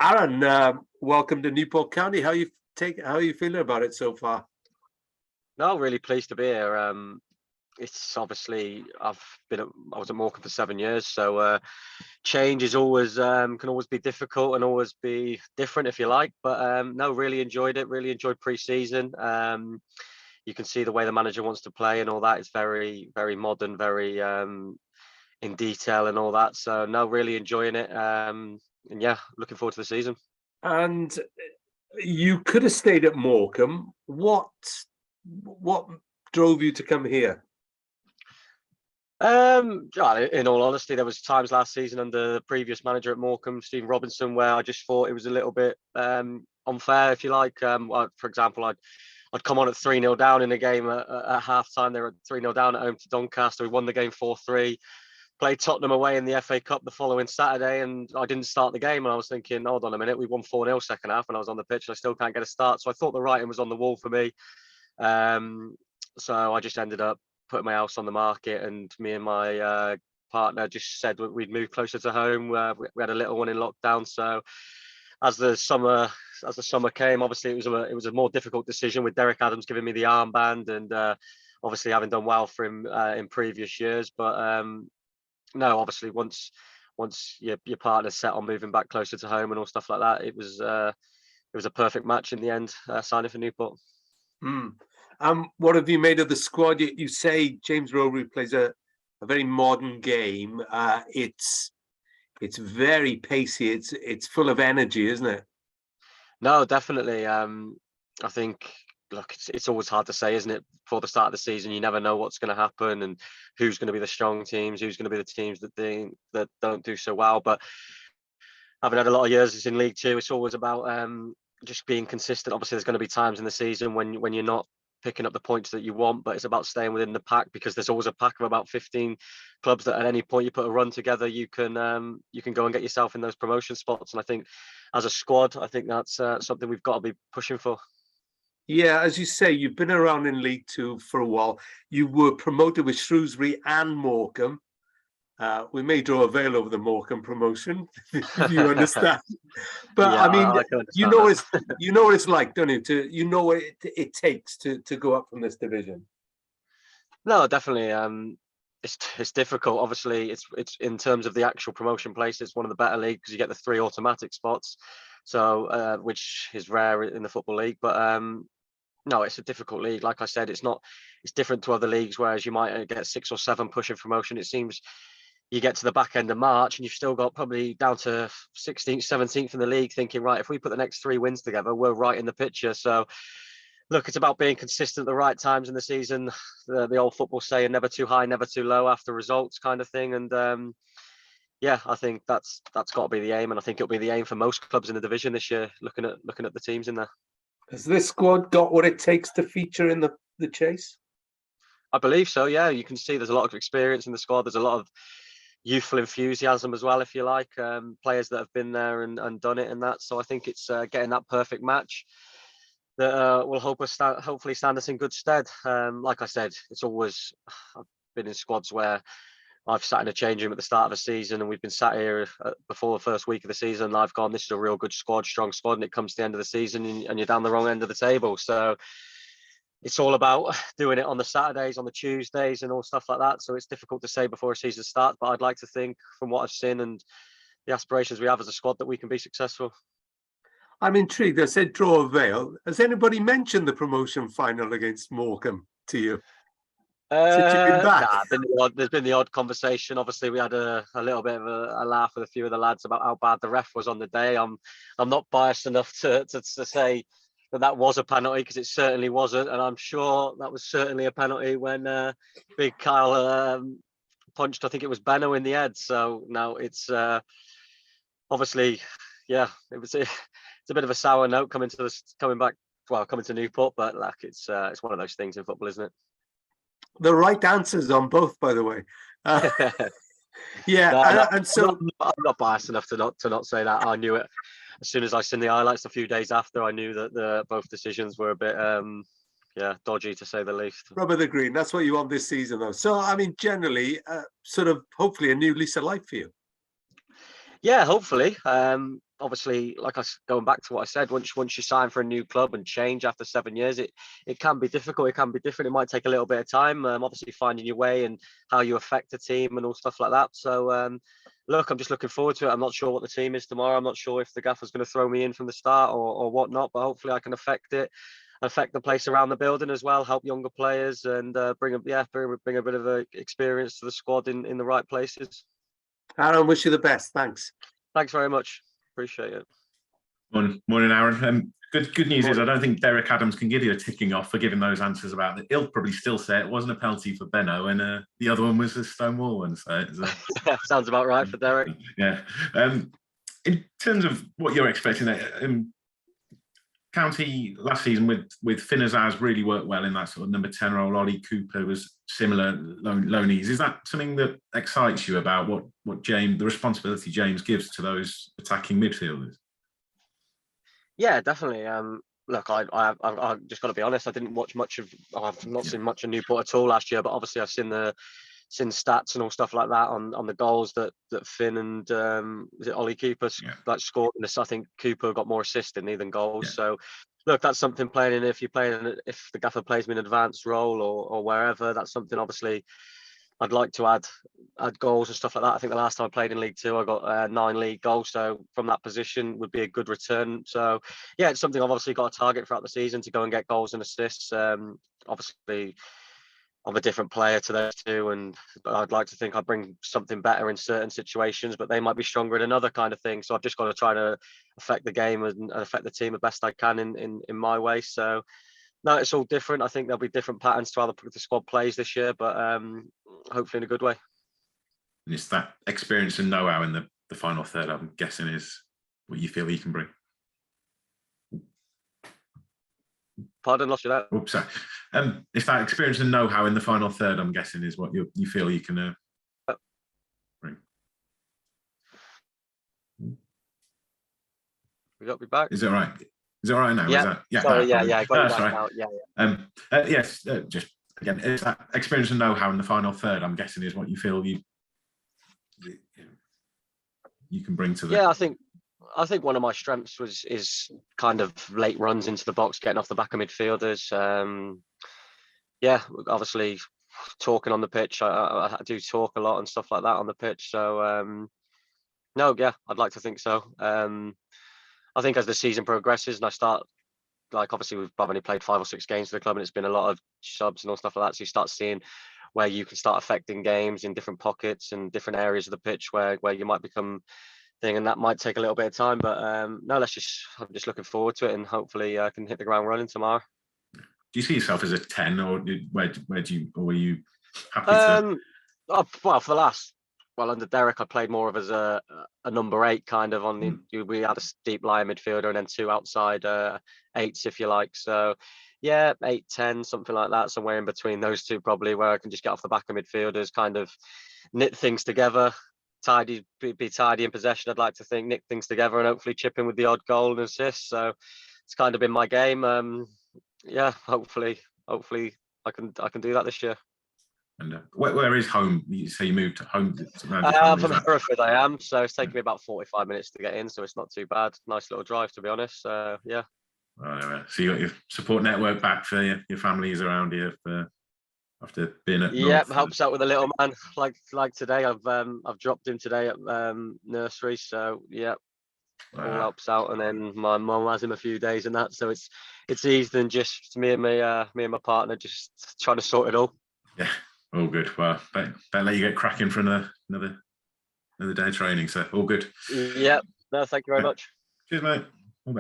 Aaron, welcome to Newport County. How are you feeling about it so far? No, really pleased to be here. It's obviously I was at Morecambe for 7 years, so change is always can always be difficult and always be different if you like. But no, really enjoyed it. Really enjoyed pre-season. You can see the way the manager wants to play and all that. It's very, very modern, very in detail and all that. So no, really enjoying it. And yeah, looking forward to the season. And you could have stayed at Morecambe. What drove you to come here? In all honesty, there was times last season under the previous manager at Morecambe, Stephen Robinson, where I just thought it was a little bit unfair, if you like. For example, I'd come on at 3-0 down in a game at half time. They were 3-0 down at home to Doncaster. We won the game 4-3. Played Tottenham away in the FA Cup the following Saturday, and I didn't start the game. And I was thinking, hold on a minute, we won 4-0 second half, and I was on the pitch, and I still can't get a start. So I thought the writing was on the wall for me. So I just ended up putting my house on the market, and me and my partner just said we'd move closer to home. We had a little one in lockdown, so as the summer came, obviously it was a more difficult decision with Derek Adams giving me the armband, and obviously having done well for him in previous years. But no, obviously once your partner's set on moving back closer to home and all stuff like that, it was a perfect match in the end, signing for Newport. What have you made of the squad? You say James Rowley plays a very modern game. It's very pacey. It's full of energy, isn't it? No, definitely. I think, look, it's always hard to say, isn't it? Before the start of the season, you never know what's going to happen and who's going to be the strong teams, who's going to be the teams that don't do so well. But having had a lot of years in League Two, it's always about just being consistent. Obviously, there's going to be times in the season when you're not picking up the points that you want, but it's about staying within the pack, because there's always a pack of about 15 clubs that at any point you put a run together, you can go and get yourself in those promotion spots. And I think as a squad, I think that's something we've got to be pushing for. Yeah, as you say, you've been around in League Two for a while. You were promoted with Shrewsbury and Morecambe. We may draw a veil over the Morecambe promotion, if you understand. But yeah, I mean, you know what it's like, don't you? You know what it takes to go up from this division. No, definitely. It's difficult. Obviously, it's in terms of the actual promotion place, it's one of the better leagues because you get the 3 automatic spots, so which is rare in the Football League. But no, it's a difficult league. Like I said, it's different to other leagues, whereas you might get 6 or 7 pushing promotion. It seems you get to the back end of March and you've still got probably down to 16th, 17th in the league, thinking, right, if we put the next 3 wins together, we're right in the picture. So look, it's about being consistent at the right times in the season. The old football saying, never too high, never too low after results kind of thing. And yeah, I think that's got to be the aim. And I think it'll be the aim for most clubs in the division this year, looking at the teams in there. Has this squad got what it takes to feature in the chase? I believe so, yeah. You can see there's a lot of experience in the squad. There's a lot of youthful enthusiasm as well, if you like, players that have been there and done it and that. So I think it's getting that perfect match that will hopefully stand us in good stead. Like I said, I've been in squads where I've sat in a change room at the start of the season and we've been sat here before the first week of the season and I've gone, this is a real good squad, strong squad, and it comes to the end of the season and you're down the wrong end of the table. So it's all about doing it on the Saturdays, on the Tuesdays and all stuff like that. So it's difficult to say before a season starts, but I'd like to think from what I've seen and the aspirations we have as a squad that we can be successful. I'm intrigued. I said draw a veil. Has anybody mentioned the promotion final against Morecambe to you? There's been the odd conversation. Obviously, we had a little bit of a laugh with a few of the lads about how bad the ref was on the day. I'm not biased enough to say that was a penalty, because it certainly wasn't, and I'm sure that was certainly a penalty when Big Kyle punched, I think it was Benno, in the head. So now it's obviously, yeah, it's a bit of a sour note coming to Newport, but like it's one of those things in football, isn't it? The right answers on both, by the way. Yeah, no, and so I'm not biased enough to not say that. I knew it as soon as I seen the highlights a few days after. I knew that both decisions were a bit dodgy, to say the least. Rubber the green. That's what you want this season, though. So I mean, generally, sort of hopefully a new lease of life for you. Yeah, hopefully. obviously, going back to what I said, once you sign for a new club and change after 7 years, it can be difficult. It can be different. It might take a little bit of time. Obviously, finding your way and how you affect the team and all stuff like that. So, look, I'm just looking forward to it. I'm not sure what the team is tomorrow. I'm not sure if the gaffer's going to throw me in from the start or whatnot. But hopefully, I can affect the place around the building as well. Help younger players and bring a bit of a experience to the squad in the right places. Aaron, wish you the best. Thanks. Thanks very much. Appreciate it. Morning, Aaron. Good news is Morning. I don't think Derek Adams can give you a ticking off for giving those answers about it. He'll probably still say it wasn't a penalty for Benno, and the other one was a Stonewall one. So Sounds about right for Derek. Yeah. In terms of what you're expecting, County last season with Finn Azaz really worked well in that sort of number 10 role. Ollie Cooper was similar loanees. Is that something that excites you about what James, the responsibility James gives to those attacking midfielders? Yeah, definitely. Look, I just got to be honest. I didn't watch much of. I've not seen much of Newport at all last year, but obviously I've seen stats and all stuff like that on the goals that Finn and is it Ollie Cooper scored. And I think Cooper got more assists than goals. Yeah. So look, that's something playing in. If the gaffer plays me in an advanced role or wherever, that's something obviously I'd like to add goals and stuff like that. I think the last time I played in League Two, I got 9 league goals. So from that position would be a good return. So yeah, it's something I've obviously got a target throughout the season to go and get goals and assists. Obviously, I'm a different player to those two, and I'd like to think I bring something better in certain situations, but they might be stronger in another kind of thing. So I've just got to try to affect the game and affect the team the best I can in my way. So no, it's all different. I think there'll be different patterns to how the squad plays this year, but hopefully in a good way. And it's that experience and know-how in the final third, I'm guessing, is what you feel you can bring. Pardon, lost you there. Oops, sorry. If that experience and know-how in the final third, I'm guessing, is what you feel you can bring. We got me back. Is it all right? Is it all right now? Yeah. Sorry, yeah. I got you back now. Yeah. Yes. Just again, it's that experience and know-how in the final third, I'm guessing, is what you feel you can bring to the. Yeah, I think one of my strengths is kind of late runs into the box, getting off the back of midfielders. Obviously talking on the pitch. I do talk a lot and stuff like that on the pitch. So I'd like to think so. I think as the season progresses and I start, obviously I've only played 5 or 6 games for the club and it's been a lot of subs and all stuff like that. So you start seeing where you can start affecting games in different pockets and different areas of the pitch where you might become thing, and that might take a little bit of time. But I'm just looking forward to it, and hopefully I can hit the ground running tomorrow. Do you see yourself as a 10, or where do you, or were you happy to? Under Derek, I played more of as a number 8 kind of we had a deep line midfielder and then 2 outside 8s, if you like. So yeah, 8, 10, something like that, somewhere in between those two probably, where I can just get off the back of midfielders, kind of knit things together, be tidy in possession. I'd like to think, knit things together and hopefully chip in with the odd goal and assist. So it's kind of been my game. Hopefully I can do that this year. And where is home? You say you moved home. From Hereford, I am. So it's taken me about 45 minutes to get in. So it's not too bad. Nice little drive, to be honest. Yeah. So you got your support network back for your families around here after being at North. Yeah, helps out with the little man. Like today, I've dropped him today at nursery. So yeah, all helps out. And then my mum has him a few days and that. So it's easier than just me and my partner just trying to sort it all. Yeah. All good. Well, better let you get cracking for another day of training. So all good. Yeah. No, thank you very much. Cheers, mate.